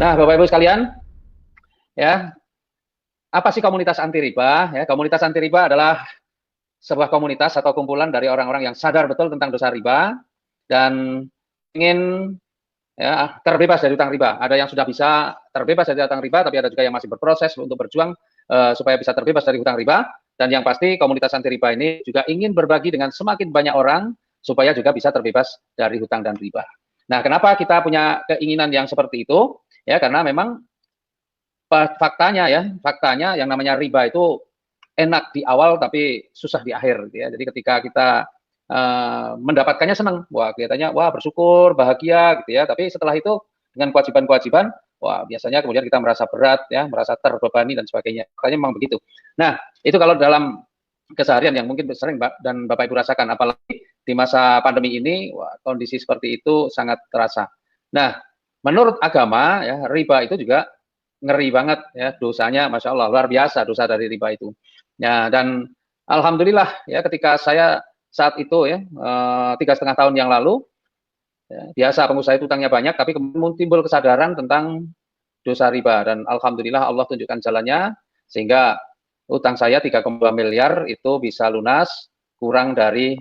Nah, Bapak Ibu sekalian, ya, apa sih komunitas anti riba? Ya, komunitas anti riba adalah sebuah komunitas atau kumpulan dari orang-orang yang sadar betul tentang dosa riba dan ingin ya terbebas dari utang riba. Ada yang sudah bisa terbebas dari utang riba, tapi ada juga yang masih berproses untuk berjuang supaya bisa terbebas dari utang riba. Dan yang pasti komunitas anti riba ini juga ingin berbagi dengan semakin banyak orang supaya juga bisa terbebas dari hutang dan riba. Nah, kenapa kita punya keinginan yang seperti itu? Ya, karena memang faktanya yang namanya riba itu enak di awal tapi susah di akhir gitu ya. Jadi ketika kita mendapatkannya senang, wah kelihatannya wah bersyukur, bahagia gitu ya. Tapi setelah itu dengan kewajiban-kewajiban, wah biasanya kemudian kita merasa berat ya, merasa terbebani dan sebagainya. Makanya memang begitu. Nah, itu kalau dalam keseharian yang mungkin sering dan Bapak Ibu rasakan, apalagi di masa pandemi ini, wah, kondisi seperti itu sangat terasa. Nah, menurut agama ya riba itu juga ngeri banget ya dosanya, masya Allah luar biasa dosa dari riba itu. Ya dan alhamdulillah ya ketika saya saat itu ya 3,5 tahun yang lalu ya, biasa pengusaha itu utangnya banyak, tapi kemudian timbul kesadaran tentang dosa riba dan alhamdulillah Allah tunjukkan jalannya sehingga utang saya 3,2 miliar itu bisa lunas kurang dari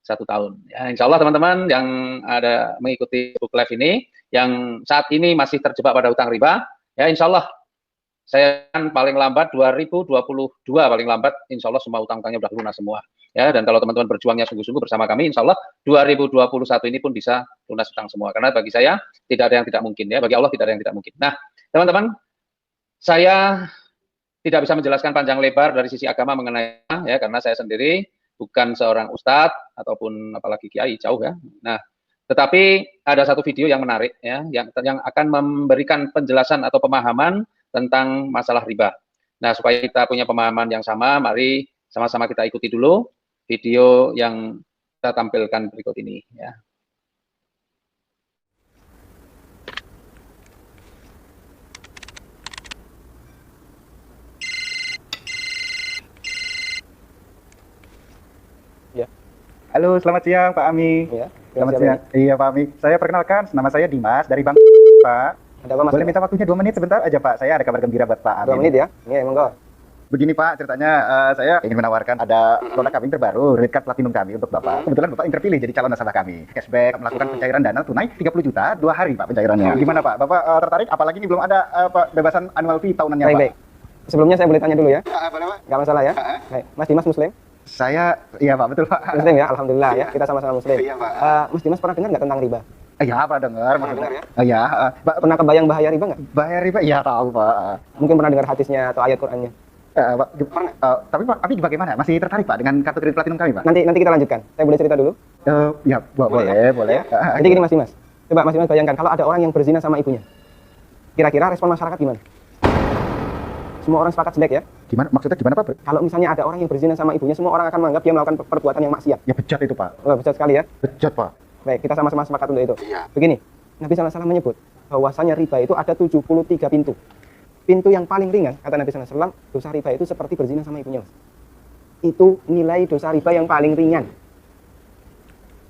1 tahun. Ya, insya Allah teman-teman yang ada mengikuti book live ini, yang saat ini masih terjebak pada utang riba, ya insya Allah saya kan paling lambat 2022 paling lambat, insya Allah semua utang-utangnya sudah lunas semua. Ya, dan kalau teman-teman berjuangnya sungguh-sungguh bersama kami, insya Allah 2021 ini pun bisa lunas utang semua. Karena bagi saya tidak ada yang tidak mungkin ya, bagi Allah tidak ada yang tidak mungkin. Nah, teman-teman, saya tidak bisa menjelaskan panjang lebar dari sisi agama mengenai ya, karena saya sendiri bukan seorang ustadz ataupun apalagi kiai, jauh ya. Nah, tetapi ada satu video yang menarik ya, yang akan memberikan penjelasan atau pemahaman tentang masalah riba. Nah, supaya kita punya pemahaman yang sama, mari sama-sama kita ikuti dulu video yang kita tampilkan berikut ini ya. Ya. Halo, selamat siang Pak Ami. Ya. Selamat siang. Iya Pak Ami. Saya perkenalkan, nama saya Dimas dari Bank Pak. Ada apa Mas? Boleh minta waktunya 2 menit sebentar aja Pak. Saya ada kabar gembira buat Pak Ami. 2 menit ya? Iya, monggo. Begini Pak, ceritanya saya ingin menawarkan ada produk kami terbaru, Red Card Platinum kami untuk Bapak. Kebetulan Bapak yang terpilih jadi calon nasabah kami. Cashback, melakukan pencairan dana tunai 30 juta, 2 hari Pak pencairannya. Gimana Pak? Bapak tertarik? Apalagi ini belum ada bebasan annual fee tahunannya Pak. Baik. Sebelumnya saya boleh tanya dulu ya? Boleh Pak? Nggak masalah ya? Baik. Mas Dimas Muslim? Saya, iya Pak, betul Pak. Muslim ya? Alhamdulillah ya, kita sama-sama Muslim. Iya Pak. Mas Dimas pernah dengar nggak tentang riba? Iya, pernah dengar. dengar ya? Iya. Pernah kebayang bahaya riba nggak? Bayar riba? Iya tahu Pak. Mungkin pernah dengar hadisnya atau ayat Qur'annya? Pak, tapi Pak, tapi bagaimana? Masih tertarik Pak dengan kartu kredit platinum kami Pak? Nanti kita lanjutkan. Saya boleh cerita dulu? Ya, boleh. Ya? Jadi gini Mas Dimas. Coba Mas Dimas bayangkan kalau ada orang yang berzina sama ibunya. Kira-kira respon masyarakat gimana? Semua orang sepakat jelek ya? Gimana? Maksudnya gimana Pak? Kalau misalnya ada orang yang berzina sama ibunya, semua orang akan menganggap dia melakukan perbuatan yang maksiat. Ya bejat itu Pak. Oh, besar sekali ya? Bejat Pak. Baik, kita sama-sama sepakat untuk itu. Iya. Begini, Nabi SAW menyebut bahwasanya riba itu ada 73 pintu. Pintu yang paling ringan, kata Nabi SAW, dosa riba itu seperti berzina sama ibunya. Mas. Itu nilai dosa riba yang paling ringan.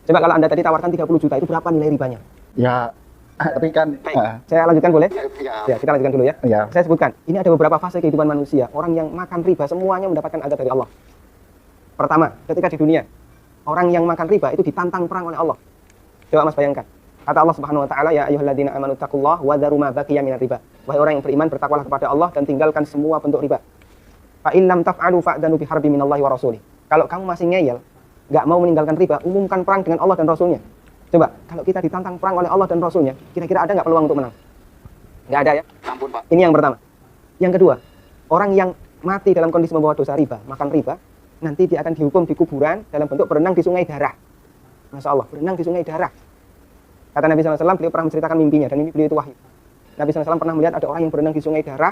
Coba kalau Anda tadi tawarkan 30 juta, itu berapa nilai ribanya? Ya, tapi kan... Saya lanjutkan boleh? Ya. Ya, kita lanjutkan dulu ya. Ya. Saya sebutkan, ini ada beberapa fase kehidupan manusia. Orang yang makan riba semuanya mendapatkan azab dari Allah. Pertama, ketika di dunia, orang yang makan riba itu ditantang perang oleh Allah. Coba Mas bayangkan. Kata Allah Subhanahu wa taala, ya ayyuhalladzina amanu taqullaha wa dzaru ma baqiya minar riba. Wahai orang yang beriman, bertakwalah kepada Allah dan tinggalkan semua bentuk riba. Fa in lam taf'alu fa'danu bi harbin minallahi wa rasulih. Kalau kamu masih ngeyel, enggak mau meninggalkan riba, umumkan perang dengan Allah dan Rasulnya. Coba, kalau kita ditantang perang oleh Allah dan Rasulnya, kira-kira ada nggak peluang untuk menang? Nggak ada ya? Ampun Pak. Ini yang pertama. Yang kedua, orang yang mati dalam kondisi membawa dosa riba, makan riba, nanti dia akan dihukum di kuburan dalam bentuk berenang di sungai darah. Masya Allah, berenang di sungai darah. Kata Nabi SAW, beliau pernah menceritakan mimpinya, dan ini beliau itu wahyu. Nabi SAW pernah melihat ada orang yang berenang di sungai darah,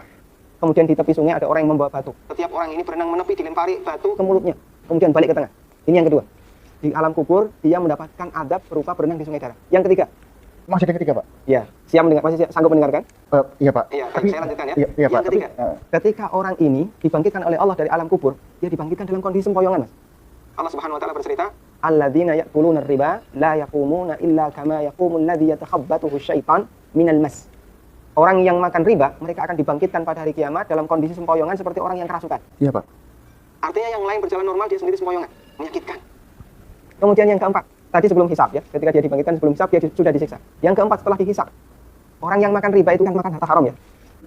kemudian di tepi sungai ada orang yang membawa batu. Setiap orang ini berenang menepi, dilempari batu ke mulutnya, kemudian balik ke tengah. Ini yang kedua. Di alam kubur, dia mendapatkan adab berupa berenang di sungai darah. Yang ketiga. Masih ada yang ketiga Pak? Ya, siap mendengar, masih sanggup mendengarkan? Iya Pak. Iya, tapi, saya lanjutkan ya. Iya Pak. Yang ketiga, ketika orang ini dibangkitkan oleh Allah dari alam kubur, dia dibangkitkan dalam kondisi sempoyongan, Mas. Allah Subhanahu wa taala bercerita, alladzina ya'kuluna riba la yaqumuna illa kama yaqumul ladzi yatakhabbathu syaitan minal mas. Orang yang makan riba, mereka akan dibangkitkan pada hari kiamat dalam kondisi sempoyongan seperti orang yang kerasukan. Iya, Pak. Artinya yang lain berjalan normal, dia sendiri sempoyongan. Menyakitkan. Kemudian yang keempat, tadi sebelum hisab ya, ketika dia dibangkitkan sebelum hisab, dia sudah disiksa. Yang keempat setelah dihisab, orang yang makan riba itu kan makan harta haram ya.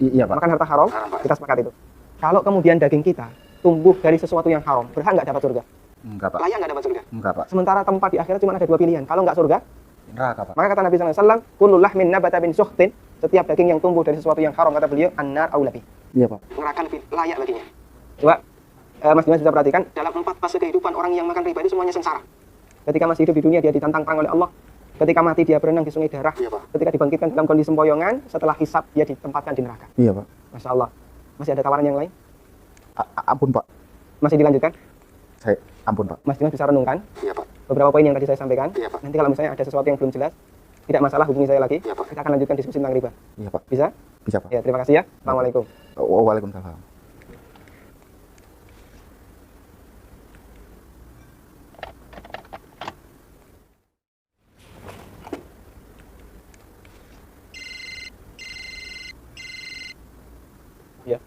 Iya, Pak. Makan harta haram, kita sepakat itu. Kalau kemudian daging kita tumbuh dari sesuatu yang haram, berhak nggak dapat surga? Enggak, Pak. Layak nggak dapat surga? Enggak, Pak. Sementara tempat di akhirat cuma ada dua pilihan. Kalau nggak surga, Neraka, Pak. maka kata Nabi SAW, kullu lahmin nabata bin sukhtin, setiap daging yang tumbuh dari sesuatu yang haram, kata beliau, an-nar aula bih. Iya, Pak. Neraka lebih layak baginya. Coba Mas Dimas bisa perhatikan, dalam 4 fase kehidupan orang yang makan riba itu semuanya sengsara. Ketika masih hidup di dunia, dia ditantang perang oleh Allah. Ketika mati, dia berenang di sungai darah. Iya, Pak. Ketika dibangkitkan dalam kondisi sempoyongan, setelah hisab, dia ditempatkan di neraka. Iya, Pak. Masya Allah. Masih ada tawaran yang lain? Ampun, Pak. Masih dilanjutkan? Ampun, Pak. Mas Dimas bisa renungkan Iya, Pak. beberapa poin yang tadi saya sampaikan. Iya, Pak. Nanti kalau misalnya ada sesuatu yang belum jelas, tidak masalah, hubungi saya lagi. Iya, Pak. Kita akan lanjutkan diskusi tentang riba. Iya, Pak. Bisa? Bisa, Pak. Ya, terima kasih ya. Assalamualaikum. Waalaikumsalam. Ya.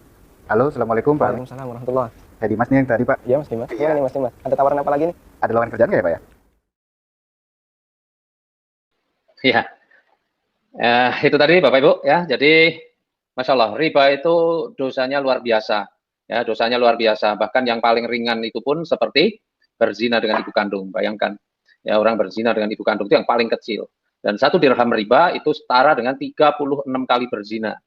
Halo, assalamualaikum, Pak. Waalaikumsalam warahmatullahi. Saya Dimas nih yang tadi, Pak. Iya Mas Dimas. Iya. Gimana nih Mas Dimas? Ada tawaran apa lagi nih? Ada lowongan kerjaan nggak ya, Pak ya? Ya, itu tadi Bapak Ibu ya. Jadi, Masya Allah, riba itu dosanya luar biasa. Ya, dosanya luar biasa. Bahkan yang paling ringan itu pun seperti berzina dengan ibu kandung. Bayangkan, ya orang berzina dengan ibu kandung itu yang paling kecil. Dan 1 dirham riba itu setara dengan 36 kali berzina.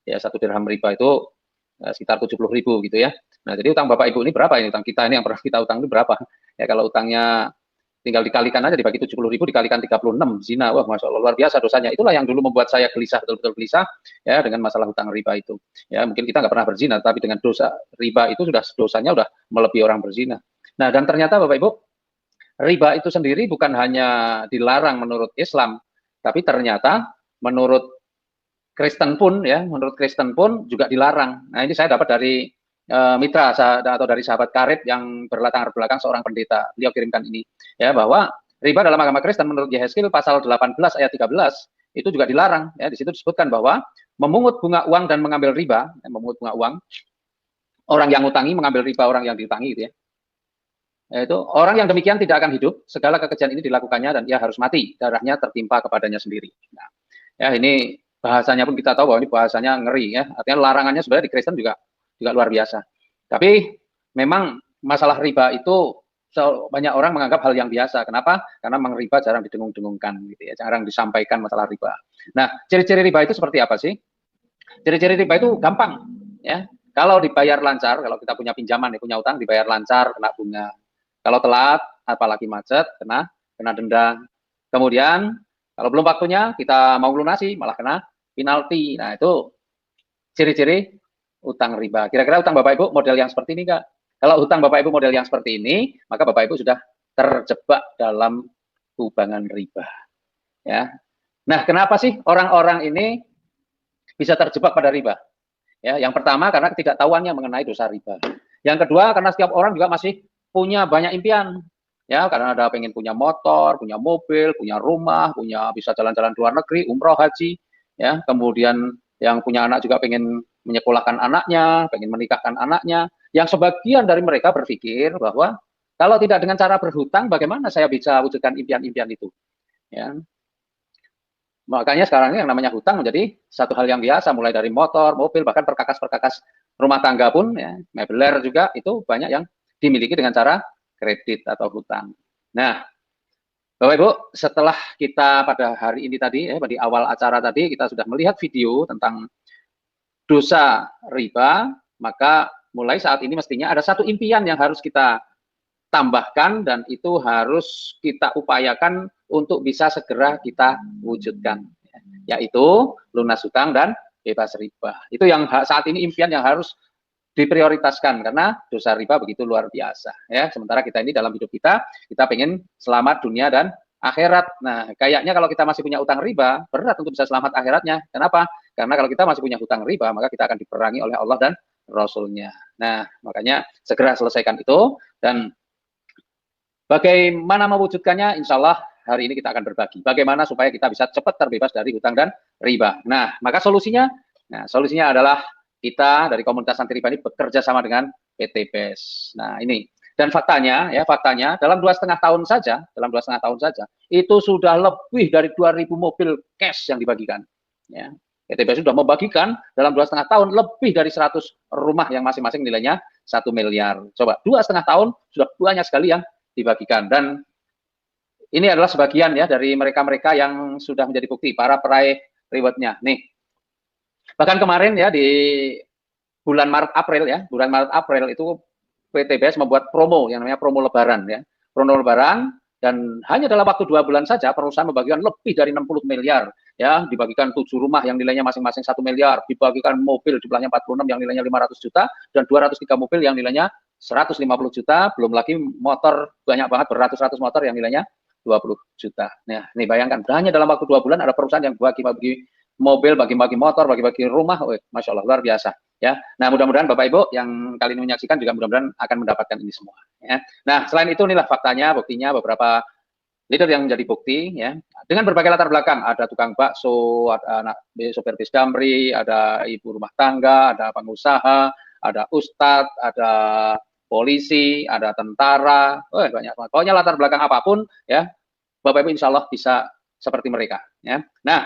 Ya, 1 dirham riba itu sekitar 70.000 gitu ya. Nah, jadi utang Bapak Ibu ini berapa ini? Utang kita ini yang pernah kita utang ini berapa? Ya, kalau utangnya tinggal dikalikan aja, dibagi 70.000 dikalikan 36, zina. Wah, Masya Allah, luar biasa dosanya. Itulah yang dulu membuat saya gelisah, betul-betul gelisah ya dengan masalah hutang riba itu. Ya, mungkin kita nggak pernah berzina, tapi dengan dosa riba itu sudah dosanya udah melebihi orang berzina. Nah, dan ternyata Bapak Ibu, riba itu sendiri bukan hanya dilarang menurut Islam, tapi ternyata menurut Kristen pun ya, menurut Kristen pun juga dilarang. Nah, ini saya dapat dari mitra atau dari sahabat karib yang berlatar belakang seorang pendeta. Beliau kirimkan ini ya, bahwa riba dalam agama Kristen menurut Yehezkiel pasal 18 ayat 13 itu juga dilarang ya. Di situ disebutkan bahwa memungut bunga uang dan mengambil riba, memungut bunga uang, orang yang ngutangi mengambil riba orang yang diutangi gitu ya. Yaitu orang yang demikian tidak akan hidup, segala kekejian ini dilakukannya dan ia harus mati, darahnya tertimpa kepadanya sendiri. Nah, ya ini bahasanya pun kita tahu bahwa ini bahasanya ngeri ya. Artinya larangannya sebenarnya di Kristen juga luar biasa. Tapi memang masalah riba itu banyak orang menganggap hal yang biasa. Kenapa? Karena memang riba jarang didengung-dengungkan gitu ya, jarang disampaikan masalah riba. Nah, ciri-ciri riba itu seperti apa sih? Ciri-ciri riba itu gampang ya. Kalau dibayar lancar, kalau kita punya pinjaman, punya utang dibayar lancar, kena bunga. Kalau telat, apalagi macet, kena denda. Kemudian kalau belum waktunya kita mau lunasi, malah kena penalti. Nah, itu ciri-ciri utang riba. Kira-kira utang Bapak Ibu model yang seperti ini enggak? Kalau utang Bapak Ibu model yang seperti ini, maka Bapak Ibu sudah terjebak dalam kubangan riba. Ya. Nah, kenapa sih orang-orang ini bisa terjebak pada riba? Ya, yang pertama karena ketidaktahuannya mengenai dosa riba. Yang kedua karena setiap orang juga masih punya banyak impian. Ya, karena ada pengen punya motor, punya mobil, punya rumah, bisa jalan-jalan ke luar negeri, umroh, haji, ya. Kemudian yang punya anak juga pengen menyekolahkan anaknya, pengen menikahkan anaknya. Yang sebagian dari mereka berpikir bahwa kalau tidak dengan cara berhutang, bagaimana saya bisa wujudkan impian-impian itu? Ya. Makanya sekarang ini yang namanya hutang menjadi satu hal yang biasa, mulai dari motor, mobil, bahkan perkakas-perkakas rumah tangga pun, ya, mebeler juga itu banyak yang dimiliki dengan cara kredit atau hutang. Nah, Bapak Ibu, setelah kita pada hari ini tadi, di awal acara tadi, kita sudah melihat video tentang dosa riba, maka mulai saat ini mestinya ada satu impian yang harus kita tambahkan dan itu harus kita upayakan untuk bisa segera kita wujudkan, yaitu lunas hutang dan bebas riba. Itu yang saat ini impian yang harus diprioritaskan karena dosa riba begitu luar biasa ya. Sementara kita ini dalam hidup kita pengen selamat dunia dan akhirat. Nah, kayaknya kalau kita masih punya utang riba, berat untuk bisa selamat akhiratnya. Kenapa? Karena kalau kita masih punya hutang riba, maka kita akan diperangi oleh Allah dan Rasul-Nya. Nah, makanya segera selesaikan itu dan bagaimana mewujudkannya, insya Allah hari ini kita akan berbagi. Bagaimana supaya kita bisa cepat terbebas dari hutang dan riba. Nah, maka solusinya Nah, solusinya adalah kita dari komunitas anti riba ini bekerja sama dengan PT BES. Nah, ini. Dan faktanya, dalam 2,5 tahun saja, itu sudah lebih dari 2.000 mobil cash yang dibagikan. Ya. PT BES sudah membagikan dalam 2,5 tahun lebih dari 100 rumah yang masing-masing nilainya 1 miliar. Coba 2,5 tahun sudah banyak sekali yang dibagikan. Dan ini adalah sebagian ya dari mereka-mereka yang sudah menjadi bukti, para peraih rewardnya. Nih, bahkan kemarin ya di bulan Maret April itu PT BES membuat promo yang namanya promo Lebaran ya, promo Lebaran, dan hanya dalam waktu 2 bulan saja perusahaan membagikan lebih dari 60 miliar ya, dibagikan 7 rumah yang nilainya masing-masing 1 miliar, dibagikan mobil jumlahnya 46 yang nilainya 500 juta, dan 203 mobil yang nilainya 150 juta, belum lagi motor banyak banget, beratus-ratus motor yang nilainya 20 juta. Nah, ini bayangkan, hanya dalam waktu 2 bulan ada perusahaan yang bagi-bagi mobil, bagi-bagi motor, bagi-bagi rumah. Masya Allah, luar biasa. Ya, nah mudah-mudahan Bapak Ibu yang kali ini menyaksikan juga mudah-mudahan akan mendapatkan ini semua. Ya. Nah, selain itu inilah faktanya, buktinya beberapa leader yang menjadi bukti. Ya, dengan berbagai latar belakang, ada tukang bakso, ada anak sopir bis Damri, ada ibu rumah tangga, ada pengusaha, ada ustadz, ada polisi, ada tentara, banyak banget. Pokoknya latar belakang apapun, ya, Bapak Ibu insya Allah bisa seperti mereka. Ya. Nah,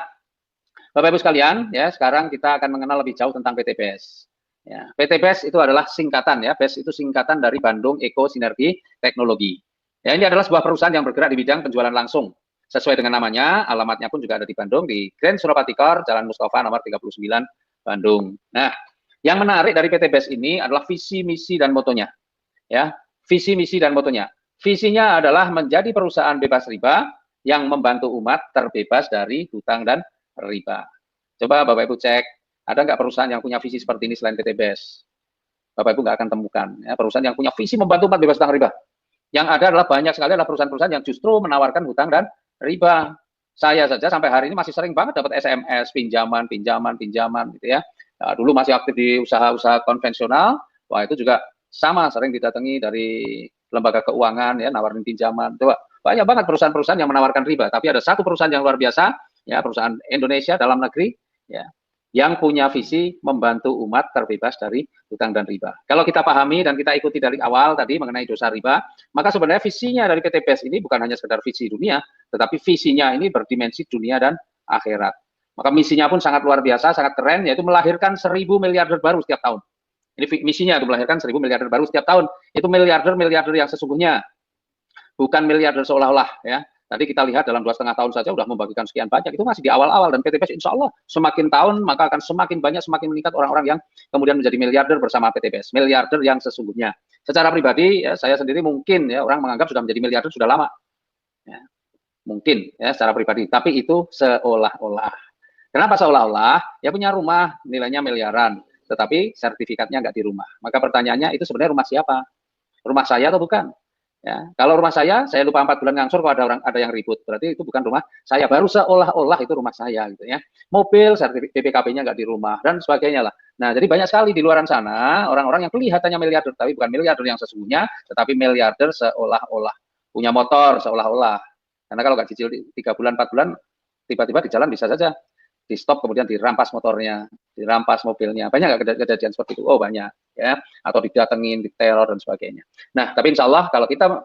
Bapak Ibu sekalian, ya sekarang kita akan mengenal lebih jauh tentang PT BES. Ya, PT BES itu adalah singkatan ya, BES itu singkatan dari Bandung Eko Sinergi Teknologi. Ya, ini adalah sebuah perusahaan yang bergerak di bidang penjualan langsung. Sesuai dengan namanya, alamatnya pun juga ada di Bandung, di Grand Suropati Kor, Jalan Mustafa nomor 39, Bandung. Nah, yang menarik dari PT BES ini adalah visi, misi, dan motonya. Ya, visi, misi, dan motonya. Visinya adalah menjadi perusahaan bebas riba yang membantu umat terbebas dari hutang dan riba. Coba Bapak Ibu cek, ada nggak perusahaan yang punya visi seperti ini selain PT BES? Bapak Ibu nggak akan temukan ya, perusahaan yang punya visi membantu umat bebas hutang riba. Yang ada adalah banyak sekali adalah perusahaan-perusahaan yang justru menawarkan hutang dan riba. Saya saja sampai hari ini masih sering banget dapat SMS pinjaman gitu ya. Nah, dulu masih aktif di usaha-usaha konvensional, wah itu juga sama sering didatangi dari lembaga keuangan ya, nawarin pinjaman. Coba banyak banget perusahaan-perusahaan yang menawarkan riba, tapi ada satu perusahaan yang luar biasa ya, perusahaan Indonesia dalam negeri ya, yang punya visi membantu umat terbebas dari hutang dan riba. Kalau kita pahami dan kita ikuti dari awal tadi mengenai dosa riba, maka sebenarnya visinya dari PT BES ini bukan hanya sekedar visi dunia, tetapi visinya ini berdimensi dunia dan akhirat. Maka misinya pun sangat luar biasa, sangat keren, yaitu melahirkan 1.000 miliarder baru setiap tahun. Ini misinya itu melahirkan 1.000 miliarder baru setiap tahun. Itu miliarder yang sesungguhnya, bukan miliarder seolah-olah ya. Tadi kita lihat dalam 2,5 tahun saja sudah membagikan sekian banyak, itu masih di awal-awal, dan PT BES insya Allah semakin tahun maka akan semakin banyak, semakin meningkat orang-orang yang kemudian menjadi miliarder bersama PT BES, miliarder yang sesungguhnya. Secara pribadi ya, saya sendiri mungkin ya orang menganggap sudah menjadi miliarder sudah lama, ya, mungkin ya secara pribadi, tapi itu seolah-olah. Kenapa seolah-olah? Ya punya rumah nilainya miliaran, tetapi sertifikatnya nggak di rumah. Maka pertanyaannya itu sebenarnya rumah siapa? Rumah saya atau bukan? Ya, kalau rumah saya lupa 4 bulan ngangsur kalau ada yang ribut, berarti itu bukan rumah saya, baru seolah-olah itu rumah saya gitu ya. Mobil, sertifikat BPKB-nya nggak di rumah dan sebagainya lah. Nah, jadi banyak sekali di luaran sana orang-orang yang kelihatannya miliarder tapi bukan miliarder yang sesungguhnya, tetapi miliarder seolah-olah. Punya motor seolah-olah. Karena kalau nggak cicil 3 bulan, 4 bulan, tiba-tiba di jalan bisa saja di stop kemudian dirampas motornya, dirampas mobilnya. Banyak nggak kejadian seperti itu? Oh banyak ya, atau didatengin, diteror dan sebagainya. Nah, tapi insya Allah kalau kita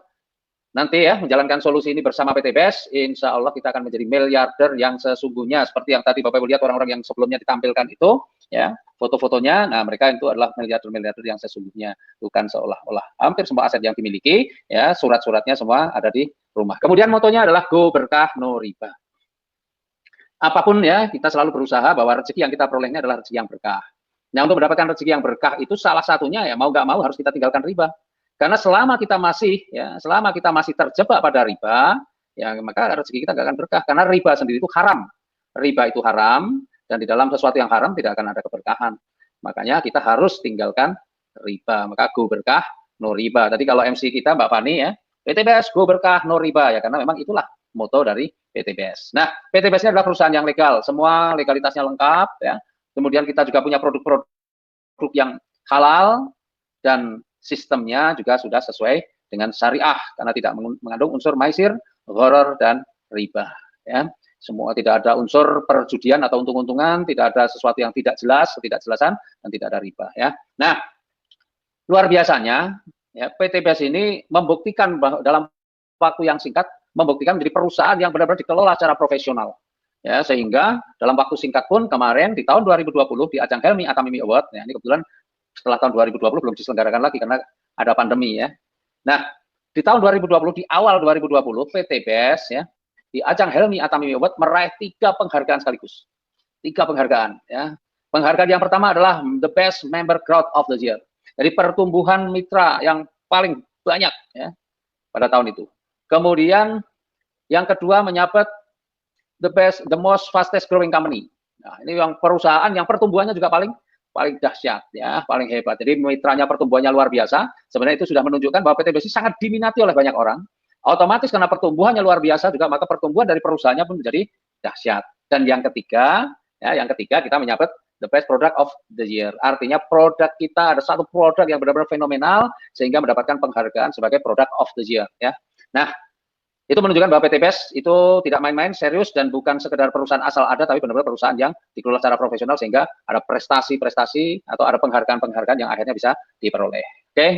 nanti ya menjalankan solusi ini bersama PT BES, insya Allah kita akan menjadi miliarder yang sesungguhnya, seperti yang tadi Bapak Ibu lihat orang-orang yang sebelumnya ditampilkan itu ya, foto-fotonya. Nah, mereka itu adalah miliarder-miliarder yang sesungguhnya, bukan seolah-olah. Hampir semua aset yang dimiliki ya, surat-suratnya semua ada di rumah. Kemudian motonya adalah go berkah no riba. Apapun ya, kita selalu berusaha bahwa rezeki yang kita perolehnya adalah rezeki yang berkah. Nah, untuk mendapatkan rezeki yang berkah itu salah satunya ya mau nggak mau harus kita tinggalkan riba. Karena selama kita masih terjebak pada riba, ya maka rezeki kita nggak akan berkah. Karena riba sendiri itu haram. Riba itu haram, dan di dalam sesuatu yang haram tidak akan ada keberkahan. Makanya kita harus tinggalkan riba. Maka go berkah, no riba. Tadi kalau MC kita Mbak Fani ya, PT BES go berkah, no riba ya, karena memang itulah moto dari PT BES. Nah, PT BES ini adalah perusahaan yang legal, semua legalitasnya lengkap ya. Kemudian kita juga punya produk-produk yang halal dan sistemnya juga sudah sesuai dengan syariah karena tidak mengandung unsur maisir, gharar dan riba ya. Semua, tidak ada unsur perjudian atau untung-untungan, tidak ada sesuatu yang tidak jelas, ketidakjelasan, dan tidak ada riba ya. Nah, luar biasanya ya, PTBS ini membuktikan bahwa dalam waktu yang singkat membuktikan menjadi perusahaan yang benar-benar dikelola secara profesional. Ya, sehingga dalam waktu singkat pun kemarin di tahun 2020 di ajang Helmi Atamimi Award, ya, ini kebetulan setelah tahun 2020 belum diselenggarakan lagi karena ada pandemi ya. Nah, di tahun 2020 di awal 2020 PTBS ya di ajang Helmi Atamimi Award meraih 3 penghargaan sekaligus. 3 penghargaan ya. Penghargaan yang pertama adalah The Best Member Growth of the Year. Jadi pertumbuhan mitra yang paling banyak ya pada tahun itu. Kemudian yang kedua menyabet the most fastest growing company. Nah, ini yang perusahaan yang pertumbuhannya juga paling dahsyat ya, paling hebat. Jadi mitranya pertumbuhannya luar biasa. Sebenarnya itu sudah menunjukkan bahwa PTBS sangat diminati oleh banyak orang. Otomatis karena pertumbuhannya luar biasa juga, maka pertumbuhan dari perusahaannya pun menjadi dahsyat. Dan yang ketiga, ya, yang ketiga kita menyabet the best product of the year. Artinya produk kita ada satu produk yang benar-benar fenomenal sehingga mendapatkan penghargaan sebagai product of the year. Ya, nah itu menunjukkan bahwa PTBS itu tidak main-main, serius dan bukan sekedar perusahaan asal ada, tapi benar-benar perusahaan yang dikelola secara profesional sehingga ada prestasi-prestasi atau ada penghargaan-penghargaan yang akhirnya bisa diperoleh. Oke.